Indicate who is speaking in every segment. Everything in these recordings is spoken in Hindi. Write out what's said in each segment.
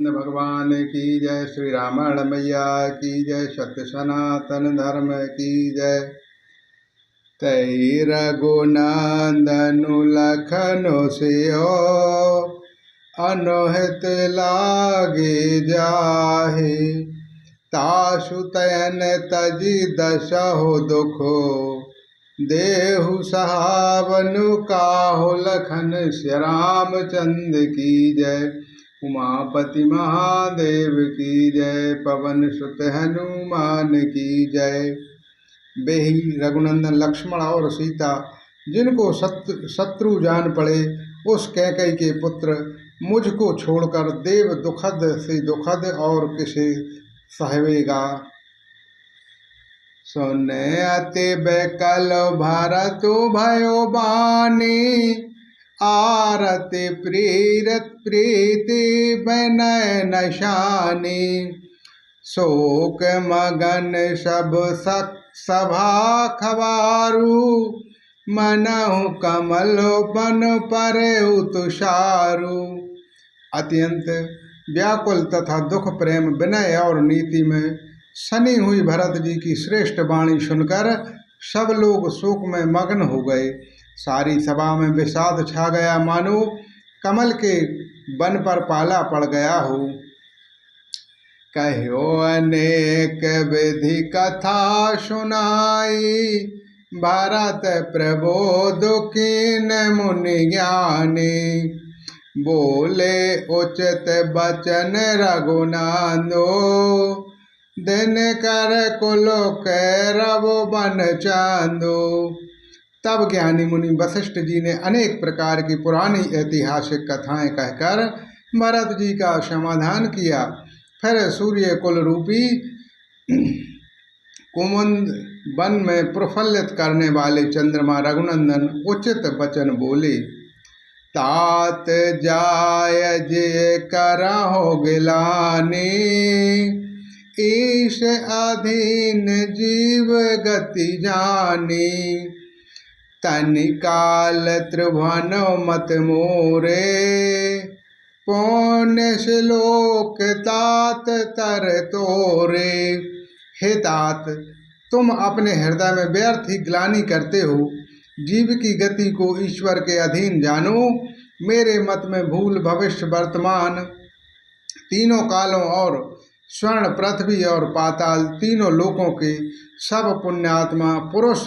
Speaker 1: भगवान की जय। श्री रामायण मैया की जय। सत्य सनातन धर्म की जय। तै रघुनंदनु लखनु सियो अनुहित लागे जाहे। तासु तयन तजि दसहु दुखो देहु सहावनु काहु लखन श्री रामचंद्र की जय। उमापति महादेव की जय। पवन सुत हनुमान की जय। बेही रघुनंदन लक्ष्मण और सीता जिनको शत्रु जान पड़े उस कैकई के पुत्र मुझको छोड़कर देव दुखद से दुखद और किसे सहवेगा। सुने अति बेकल भरत भयो बानी आरति प्रीरत प्रीति बनय नशानी। शोक मगन सब सभा खबारू मनहु कमल बन परे तुषारू। अत्यंत व्याकुल तथा दुख प्रेम विनय और नीति में सनी हुई भरत जी की श्रेष्ठ वाणी सुनकर सब लोग शोक में मग्न हो गए। सारी सभा में विषाद छा गया, मानो कमल के वन पर पाला पड़ गया हो। कहो अनेक विधि कथा सुनाई भरत प्रबोध कीन मुनि ज्ञानी। बोले उचित बचन रघुनंदो दिन कर कुलो कैरव बन चांदो। तब ज्ञानी मुनि वशिष्ठ जी ने अनेक प्रकार की पुरानी ऐतिहासिक कथाएं कहकर भरत जी का समाधान किया। फिर सूर्य कुल रूपी कुमुद वन में प्रफुल्लित करने वाले चंद्रमा रघुनंदन उचित वचन बोले। तात जाय जे करहो गिलानी ईश अधीन जीव गति जानी। तनिकाल त्रिभुवन मत मोरे पुण्य श्लोक तात तर तोरे। हे तात, तुम अपने हृदय में व्यर्थ ही ग्लानि करते हो। जीव की गति को ईश्वर के अधीन जानो। मेरे मत में भूल भविष्य वर्तमान तीनों कालों और स्वर्ण पृथ्वी और पाताल तीनों लोकों के सब पुण्यात्मा पुरुष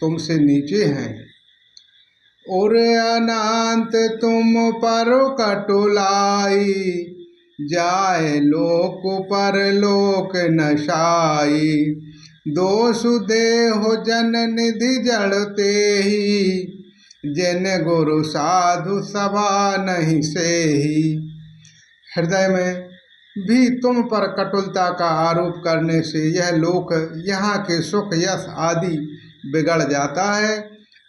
Speaker 1: तुमसे नीचे हैं। और अनंत तुम पर कटुलाई जाए लोक पर लोक नशाई। दोषु देहो जन निधि जड़ते ही जिन गुरु साधु सभा नहीं से ही। हृदय में भी तुम पर कटुलता का आरोप करने से यह लोक यहाँ के सुख यश आदि बिगड़ जाता है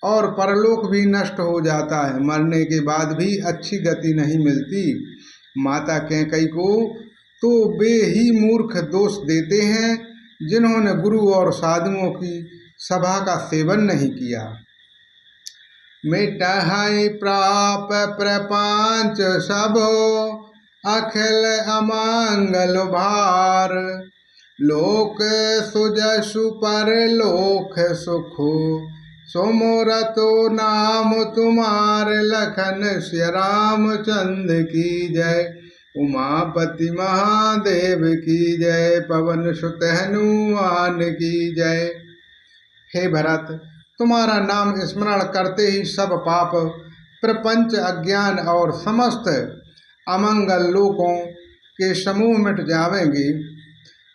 Speaker 1: और परलोक भी नष्ट हो जाता है। मरने के बाद भी अच्छी गति नहीं मिलती। माता कैकई को तो वे ही मूर्ख दोष देते हैं जिन्होंने गुरु और साधुओं की सभा का सेवन नहीं किया। मिटहि प्राप प्रपंच सब अखिल अमंगल भार। लोक सुजसु पर लोक सुख सोमोरतो नाम तुम्हार लखन श्री रामचंद्र की जय। उमापति महादेव की जय। पवन सुत हनुमान की जय। हे भरत, तुम्हारा नाम स्मरण करते ही सब पाप प्रपंच अज्ञान और समस्त अमंगल लोकों के समूह मिट जावेंगे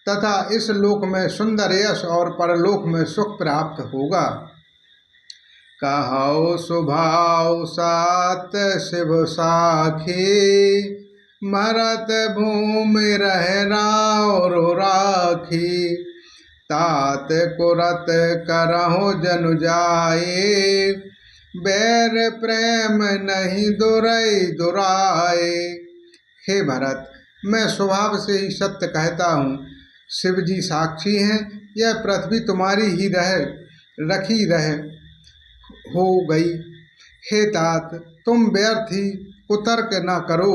Speaker 1: तथा इस लोक में सुंदर यश और परलोक में सुख प्राप्त होगा। कहो सुभाव सात शिव साखी मरत भूमि रह राव राखी। तात कुरत करहो जनु जाए बैर प्रेम नहीं दुरई दुराए। हे भरत, मैं स्वभाव से ही सत्य कहता हूँ। शिव जी साक्षी हैं। यह पृथ्वी तुम्हारी ही रखी हो गई। हे तात, तुम व्यर्थ ही कुतर्क न करो।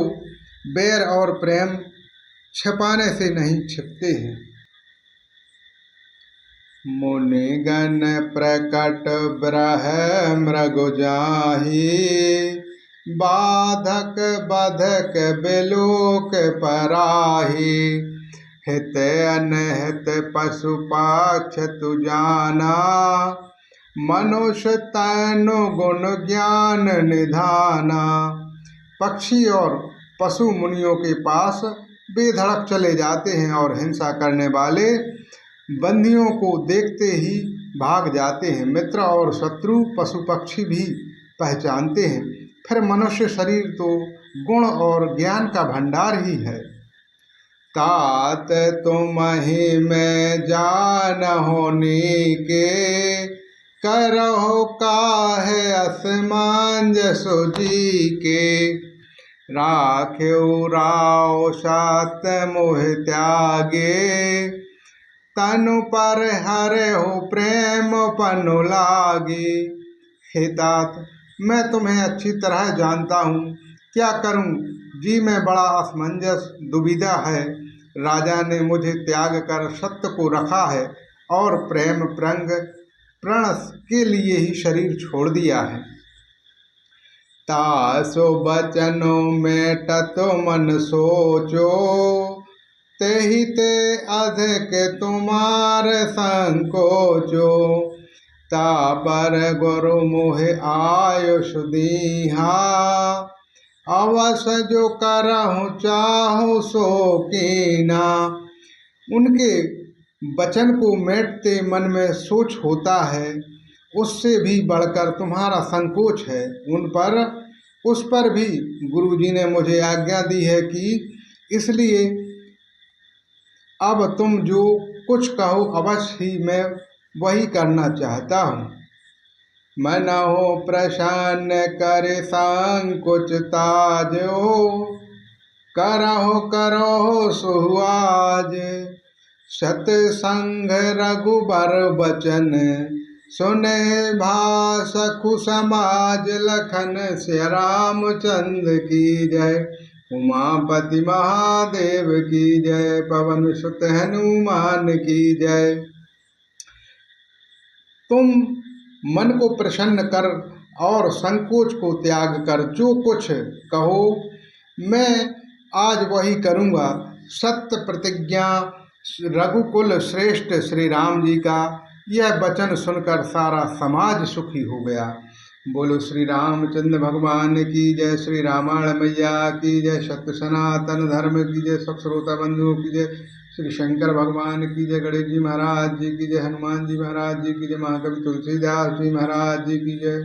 Speaker 1: बैर और प्रेम छिपाने से नहीं छिपते हैं। मुनिगण प्रकट ब्रह मृगु जाहि, बाधक बधक बिलोक पराहि। हित अनहित पशु पाक्ष तु जाना, मनुष्य तैनु गुण ज्ञान निधाना। पक्षी और पशु मुनियों के पास बेधड़क चले जाते हैं और हिंसा करने वाले बंदियों को देखते ही भाग जाते हैं। मित्र और शत्रु पशु पक्षी भी पहचानते हैं। फिर मनुष्य शरीर तो गुण और ज्ञान का भंडार ही है। तात तुमहि में जानहु नीके, करहु काहे असमंजसु जीके। राख्यउ राव सात मोह त्यागे, तनु पर हरहु प्रेम पनु लागे। हे तात, मैं तुम्हें अच्छी तरह जानता हूँ, क्या करूँ जी में बड़ा असमंजस दुविधा है। राजा ने मुझे त्याग कर सत्य को रखा है और प्रेम प्रण के लिए ही शरीर छोड़ दिया है। तासो बचनो मेटत मन सोचो, तेहि ते अधिक तुम्हार संकोचो। तापर गुरु मोहे आयुष दीहा, अवस जो करहु चाहु सो कीना। उनके वचन को मेटते मन में सोच होता है, उससे भी बढ़कर तुम्हारा संकोच है उन पर। उस पर भी गुरुजी ने मुझे आज्ञा दी है कि इसलिए अब तुम जो कुछ कहो अवश्य ही मैं वही करना चाहता हूँ। मनहो प्रसन्न करे संकुच ताजो, करहो करहो सुहुआज। सतसंग रघुबर बचन, सुने भासखु समाज। लखन श्री रामचंद्र की जय, उमापति महादेव की जय, पवन सुत हनुमान की जय। तुम मन को प्रसन्न कर और संकोच को त्याग कर जो कुछ कहो मैं आज वही करूँगा। सत्य प्रतिज्ञा रघुकुल श्रेष्ठ श्री राम जी का यह वचन सुनकर सारा समाज सुखी हो गया। बोलो श्री रामचंद्र भगवान की जय, श्री रामायण मैया की जय, सत्य सनातन धर्म की जय, सब श्रोता बंधुओं की जय, श्री शंकर भगवान की जय, गणेश जी महाराज जी की जय, हनुमान जी महाराज जी की जय, महाकवि तुलसीदास जी महाराज जी की जय।